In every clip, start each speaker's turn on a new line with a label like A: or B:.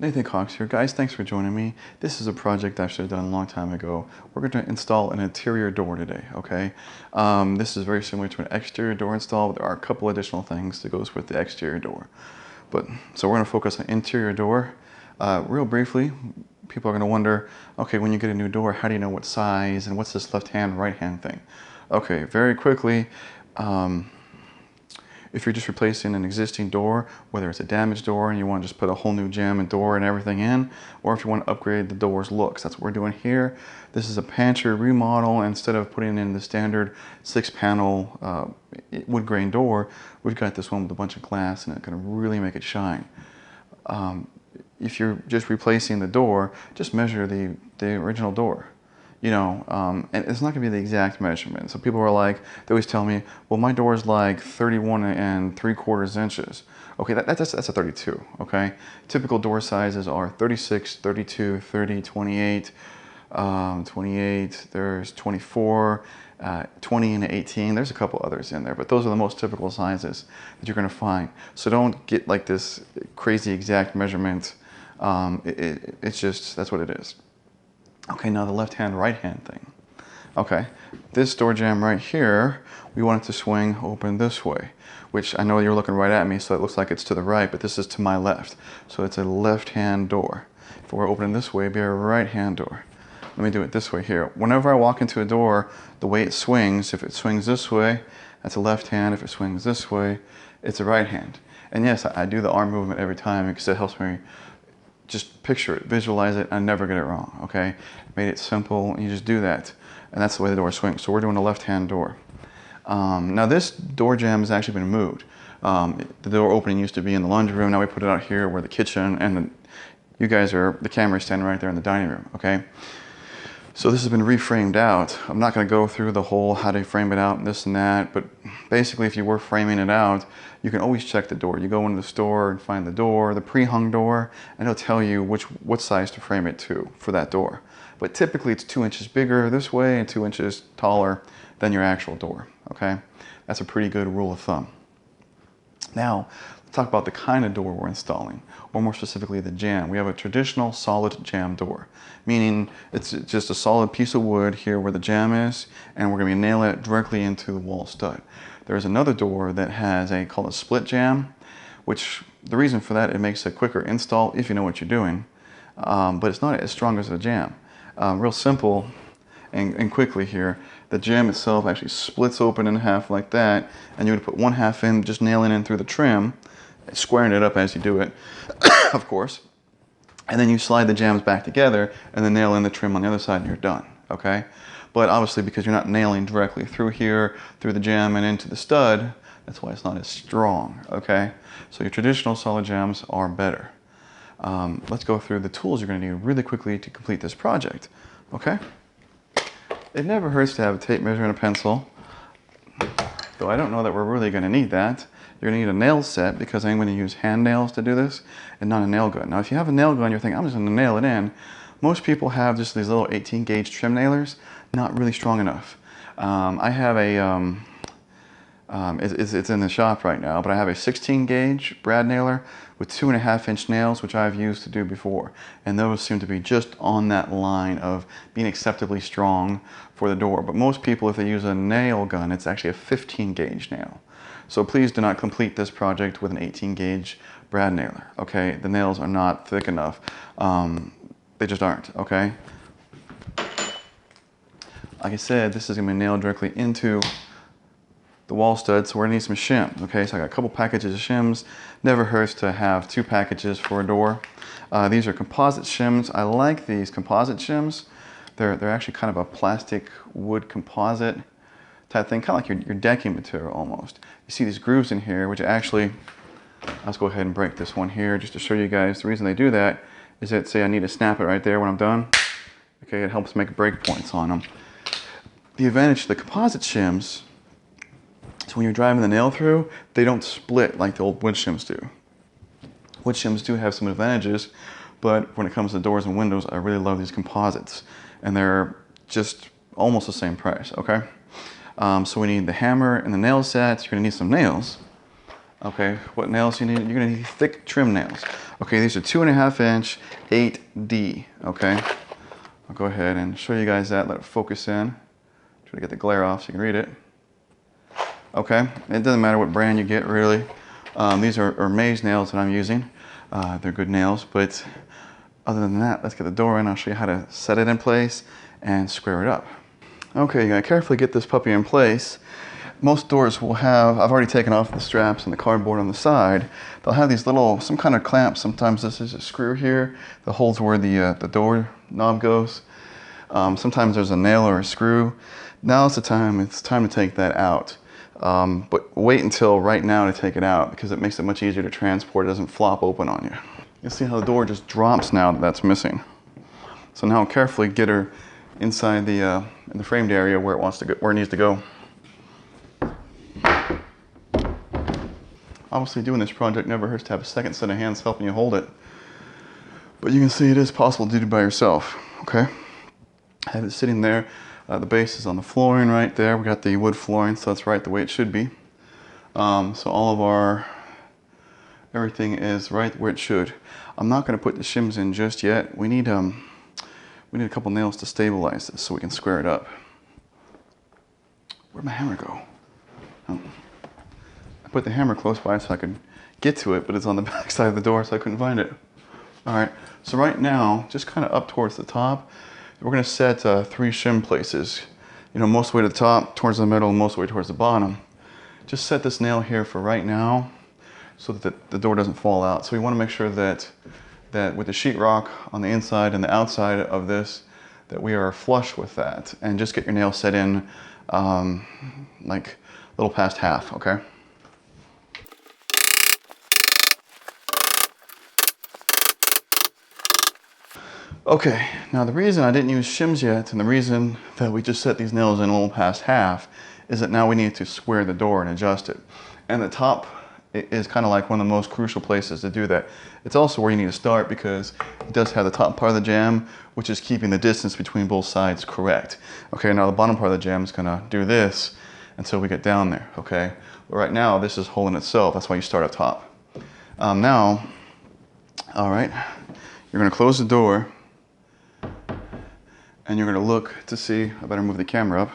A: Nathan Cox here. Guys, thanks for joining me. This is a project I should have done a long time ago. We're going to install an interior door today, okay? This is very similar to an exterior door install, but there are a couple additional things that goes with the exterior door. So we're going to focus on interior door. Real briefly, people are going to wonder, okay, when you get a new door, how do you know what size and what's this left-hand, right-hand thing? Okay, very quickly, if you're just replacing an existing door, whether it's a damaged door and you want to just put a whole new jamb and door and everything in, or if you want to upgrade the door's looks, that's what we're doing here. This is a pantry remodel. Instead of putting in the standard 6-panel wood grain door, we've got this one with a bunch of glass and it's going to really make it shine. If you're just replacing the door, just measure the original door. You know, and it's not going to be the exact measurement. So people are like, they always tell me, well, my door is like 31 3/4 inches. Okay, that's a 32, okay? Typical door sizes are 36, 32, 30, 28, 28, there's 24, 20 and 18. There's a couple others in there, but those are the most typical sizes that you're going to find. So don't get like this crazy exact measurement. It's just, that's what it is. Okay, now the left-hand, right-hand thing. Okay, this door jamb right here, we want it to swing open this way, which I know you're looking right at me, so it looks like it's to the right, but this is to my left. So it's a left-hand door. If we're opening this way, it'd be a right-hand door. Let me do it this way here. Whenever I walk into a door, the way it swings, if it swings this way, that's a left hand. If it swings this way, it's a right hand. And yes, I do the arm movement every time because it helps me just picture it, visualize it, and never get it wrong, okay? Made it simple, and you just do that. And that's the way the door swings. So we're doing a left-hand door. Now this door jamb has actually been moved. The door opening used to be in the laundry room. Now we put it out here where the kitchen and you guys are, the camera is standing right there in the dining room, okay? So this has been reframed out. I'm not going to go through the whole how to frame it out and this and that, but basically if you were framing it out, you can always check the door. You go into the store and find the door, the pre-hung door, and it'll tell you what size to frame it to for that door. But typically it's 2 inches bigger this way and 2 inches taller than your actual door, okay? That's a pretty good rule of thumb. Now, let's talk about the kind of door we're installing, or more specifically the jamb. We have a traditional solid jamb door, meaning it's just a solid piece of wood here where the jamb is, and we're going to be nailing it directly into the wall stud. There's another door that has called a split jamb, which the reason for that, it makes a quicker install if you know what you're doing, but it's not as strong as the jamb. Real simple and quickly here, the jamb itself actually splits open in half like that, and you would put one half in, just nailing in through the trim, squaring it up as you do it, of course, and then you slide the jambs back together and then nail in the trim on the other side and you're done, okay? But obviously because you're not nailing directly through here, through the jamb and into the stud, that's why it's not as strong, okay? So your traditional solid jambs are better. Let's go through the tools you're going to need really quickly to complete this project, okay? It never hurts to have a tape measure and a pencil, though I don't know that we're really going to need that. You're going to need a nail set because I'm going to use hand nails to do this and not a nail gun. Now if you have a nail gun, you're thinking, I'm just going to nail it in. Most people have just these little 18 gauge trim nailers, not really strong enough. I have a, it's in the shop right now, but I have a 16 gauge brad nailer with 2.5 inch nails, which I've used to do before. And those seem to be just on that line of being acceptably strong for the door. But most people, if they use a nail gun, it's actually a 15 gauge nail. So please do not complete this project with an 18 gauge brad nailer, okay? The nails are not thick enough. They just aren't, okay? Like I said, this is gonna be nailed directly into the wall stud, so we're gonna need some shims, okay? So I got a couple packages of shims. Never hurts to have 2 packages for a door. These are composite shims. I like these composite shims. They're actually kind of a plastic wood composite type thing, kind of like your decking material almost. You see these grooves in here, which actually, let's go ahead and break this one here just to show you guys. The reason they do that is that, say I need to snap it right there when I'm done. Okay, it helps make break points on them. The advantage to the composite shims is when you're driving the nail through, they don't split like the old wood shims do. Wood shims do have some advantages, but when it comes to doors and windows, I really love these composites. And they're just almost the same price, okay? So we need the hammer and the nail sets. You're gonna need some nails. Okay, what nails you need? You're gonna need thick trim nails. Okay, these are 2.5 inch 8D, okay? I'll go ahead and show you guys that, let it focus in. Try to get the glare off so you can read it. Okay, it doesn't matter what brand you get really. These are maze nails that I'm using. They're good nails, but other than that, let's get the door in. I'll show you how to set it in place and square it up. Okay, you gotta carefully get this puppy in place. Most doors will have, I've already taken off the straps and the cardboard on the side. They'll have these little, some kind of clamps. Sometimes this is a screw here that holds where the door knob goes. Sometimes there's a nail or a screw. Now it's time to take that out. But wait until right now to take it out because it makes it much easier to transport. It doesn't flop open on you. You'll see how the door just drops now that that's missing. So now carefully get her inside in the framed area where it needs to go. Obviously doing this project never hurts to have a second set of hands helping you hold it. But you can see it is possible to do it by yourself, okay? I have it sitting there. The base is on the flooring right there. We got the wood flooring, so that's right the way it should be. So all of everything is right where it should. I'm not gonna put the shims in just yet. We need a couple nails to stabilize this so we can square it up. Where'd my hammer go? Oh. I put the hammer close by so I could get to it, but it's on the back side of the door so I couldn't find it. All right, so right now, just kind of up towards the top, we're gonna set 3 shim places. You know, most way to the top, towards the middle, most way towards the bottom. Just set this nail here for right now so that the door doesn't fall out. So we wanna make sure that with the sheetrock on the inside and the outside of this, that we are flush with that. And just get your nail set in like a little past half, okay? Okay, now the reason I didn't use shims yet and the reason that we just set these nails in a little past half is that now we need to square the door and adjust it. And the top is kind of like one of the most crucial places to do that. It's also where you need to start because it does have the top part of the jamb, which is keeping the distance between both sides correct. Okay, now the bottom part of the jamb is gonna do this until we get down there, okay? But right now, this is holding itself. That's why you start up top. Now, all right, you're gonna close the door and you're gonna look to see, I better move the camera up.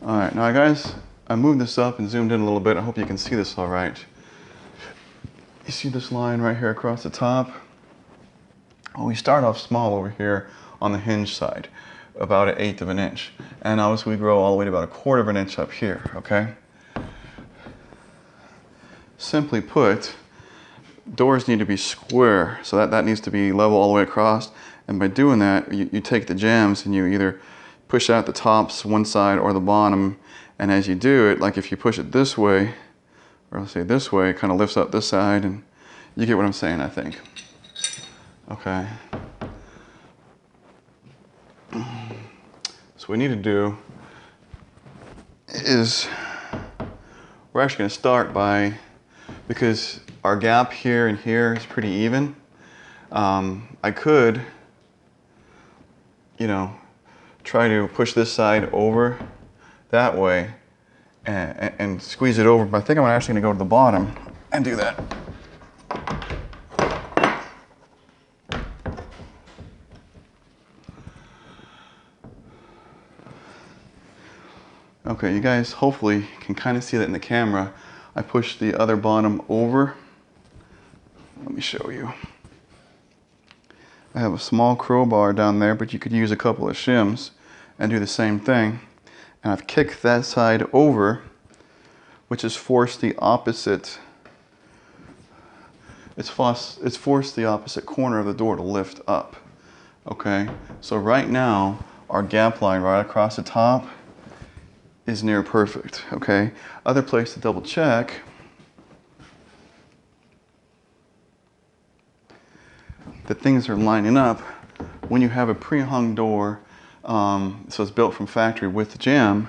A: All right, now guys, I moved this up and zoomed in a little bit. I hope you can see this all right. You see this line right here across the top? Well, we start off small over here on the hinge side, about 1/8 of an inch. And obviously we grow all the way to about 1/4 of an inch up here, okay? Simply put, doors need to be square, so that needs to be level all the way across. And by doing that, you take the jambs and you either push out the tops one side or the bottom. And as you do it, like if you push it this way, or let's say this way, it kind of lifts up this side, and you get what I'm saying, I think. Okay. So what we need to do is, we're actually going to start by, because our gap here and here is pretty even, I could, you know, try to push this side over that way and squeeze it over, but I think I'm actually gonna go to the bottom and do that. Okay, you guys hopefully can kind of see that in the camera. I pushed the other bottom over. Let me show you. I have a small crowbar down there, but you could use a couple of shims and do the same thing. And I've kicked that side over, which has forced the opposite, it's forced the opposite corner of the door to lift up. Okay, so right now, our gap line right across the top is near perfect, okay? Other place to double check, that things are lining up when you have a pre-hung door, so it's built from factory with the jamb,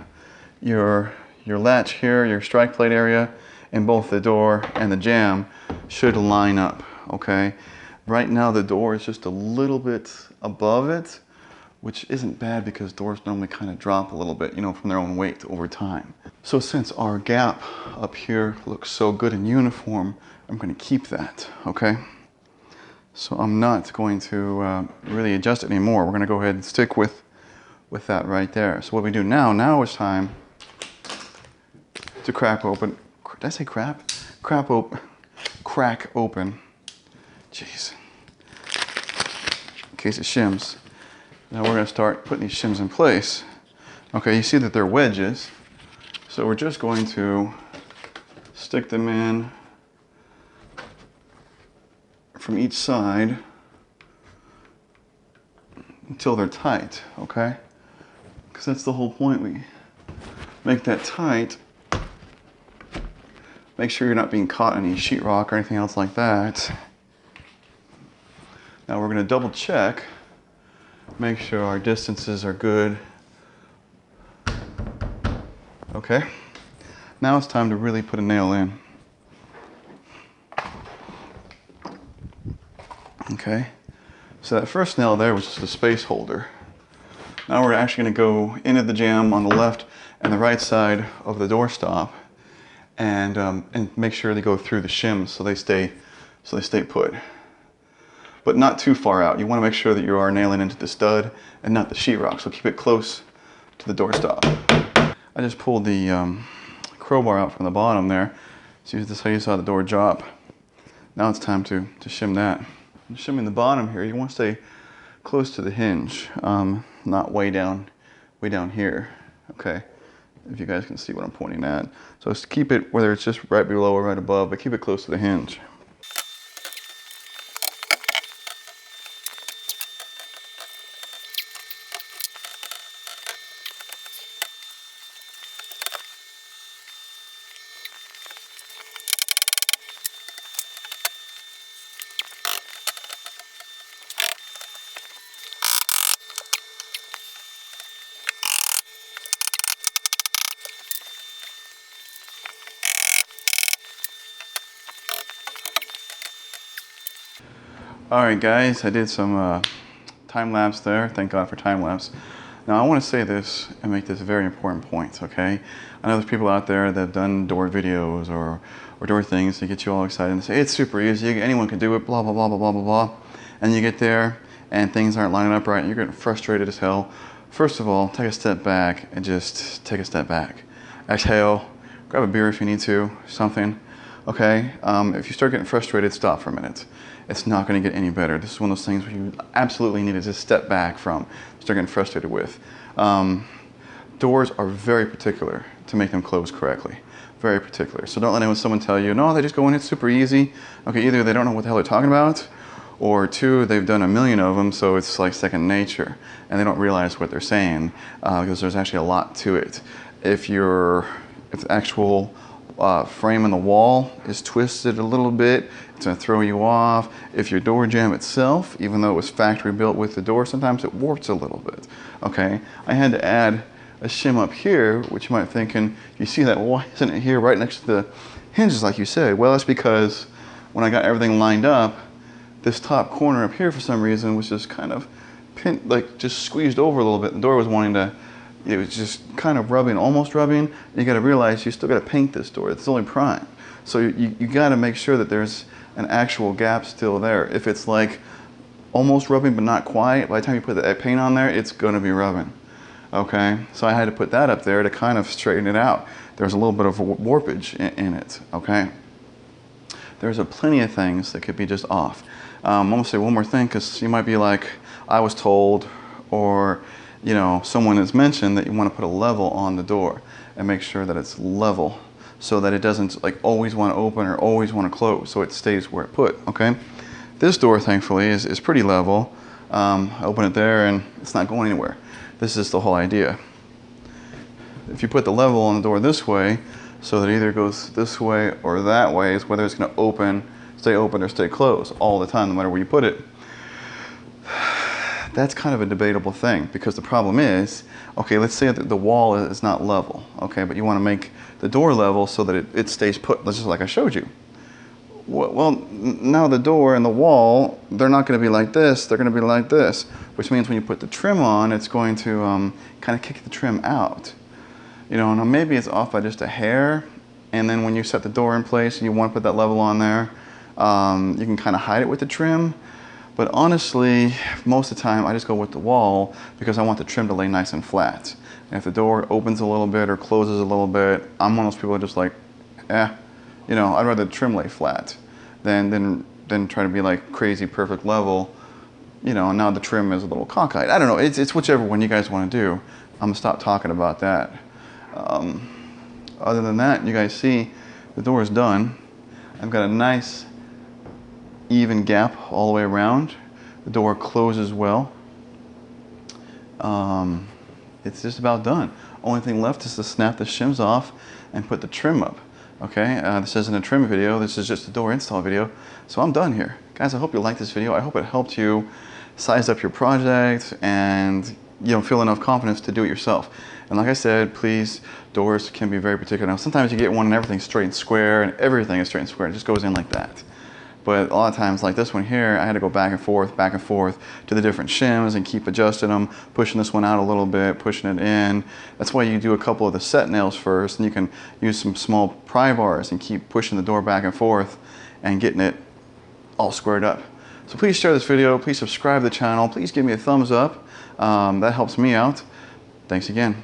A: your latch here, your strike plate area, and both the door and the jamb should line up, okay? Right now the door is just a little bit above it, which isn't bad because doors normally kind of drop a little bit, you know, from their own weight over time. So since our gap up here looks so good and uniform, I'm going to keep that, okay? So I'm not going to really adjust it anymore. We're going to go ahead and stick with that right there. So what we do now it's time to crack open. Did I say crap? Crack open. Jeez. In case it shims. Now we're going to start putting these shims in place. Okay, you see that they're wedges. So we're just going to stick them in from each side until they're tight, okay? Because that's the whole point. We make that tight. Make sure you're not being caught in any sheetrock or anything else like that. Now we're going to double check, make sure our distances are good. Okay, now it's time to really put a nail in. Okay, so that first nail there was just a space holder. Now we're actually going to go into the jamb on the left and the right side of the doorstop, and make sure they go through the shims so they stay put, but not too far out. You want to make sure that you are nailing into the stud and not the sheetrock. So keep it close to the doorstop. I just pulled the crowbar out from the bottom there. So this is how you saw the door drop. Now it's time to shim that. Shimming the bottom here, you want to stay close to the hinge, not way down here. Okay, if you guys can see what I'm pointing at. So just keep it, whether it's just right below or right above, but keep it close to the hinge. Alright guys, I did some time lapse there. Thank God for time lapse. Now I want to say this and make this a very important point, okay? I know there's people out there that have done door videos or door things to get you all excited and say, it's super easy, anyone can do it, blah, blah, blah, blah, blah, blah, blah. And you get there and things aren't lining up right and you're getting frustrated as hell. First of all, take a step back and just take a step back. Exhale, grab a beer if you need to, something. Okay, if you start getting frustrated, stop for a minute. It's not going to get any better. This is one of those things where you absolutely need to just step back from, start getting frustrated with. Doors are very particular to make them close correctly. Very particular. So don't let someone tell you, no, they just go in, it's super easy. Okay, either they don't know what the hell they're talking about, or two, they've done a million of them, so it's like second nature, and they don't realize what they're saying, because there's actually a lot to it. If the actual frame in the wall is twisted a little bit, it's going to throw you off. If your door jamb itself, even though it was factory built with the door, sometimes it warps a little bit. Okay, I had to add a shim up here, which you might be thinking, you see that, why isn't it here right next to the hinges like you said? Well, that's because when I got everything lined up, this top corner up here for some reason was just kind of pinned, like just squeezed over a little bit. The door was wanting to, it was just kind of rubbing, almost rubbing. You got to realize you still got to paint this door. It's only prime. So you got to make sure that there's an actual gap still there. If it's like almost rubbing but not quite, by the time you put that paint on there, it's going to be rubbing. Okay, so I had to put that up there to kind of straighten it out. There's a little bit of warpage in it, okay? There's plenty of things that could be just off. I'm going to say one more thing, because you might be like, I was told, or you know, someone has mentioned that you want to put a level on the door and make sure that it's level so that it doesn't like always want to open or always want to close, so it stays where it put, okay? This door, thankfully, is pretty level. I open it there and it's not going anywhere. This is the whole idea. If you put the level on the door this way, so that it either goes this way or that way, is whether it's going to stay open or stay closed all the time, no matter where you put it. That's kind of a debatable thing, because the problem is, okay, let's say that the wall is not level, okay, but you want to make the door level so that it stays put, just like I showed you. Well, now the door and the wall, they're not going to be like this, they're going to be like this, which means when you put the trim on, it's going to kind of kick the trim out. You know, now maybe it's off by just a hair, and then when you set the door in place and you want to put that level on there, you can kind of hide it with the trim. But honestly, most of the time I just go with the wall because I want the trim to lay nice and flat. And if the door opens a little bit or closes a little bit, I'm one of those people that just like, you know, I'd rather the trim lay flat than try to be like crazy perfect level. You know, and now the trim is a little cockeyed. I don't know, it's whichever one you guys want to do. I'm gonna stop talking about that. Other than that, you guys see the door is done. I've got a nice even gap all the way around. The door closes well. It's just about done. Only thing left is to snap the shims off and put the trim up. Okay, this isn't a trim video, this is just a door install video. So I'm done here. Guys, I hope you liked this video. I hope it helped you size up your project and feel enough confidence to do it yourself. And like I said, please, doors can be very particular. Now, sometimes you get one and everything's straight and square and everything is straight and square. It just goes in like that. But a lot of times, like this one here, I had to go back and forth to the different shims and keep adjusting them, pushing this one out a little bit, pushing it in. That's why you do a couple of the set nails first, and you can use some small pry bars and keep pushing the door back and forth and getting it all squared up. So please share this video, please subscribe to the channel, please give me a thumbs up. That helps me out. Thanks again.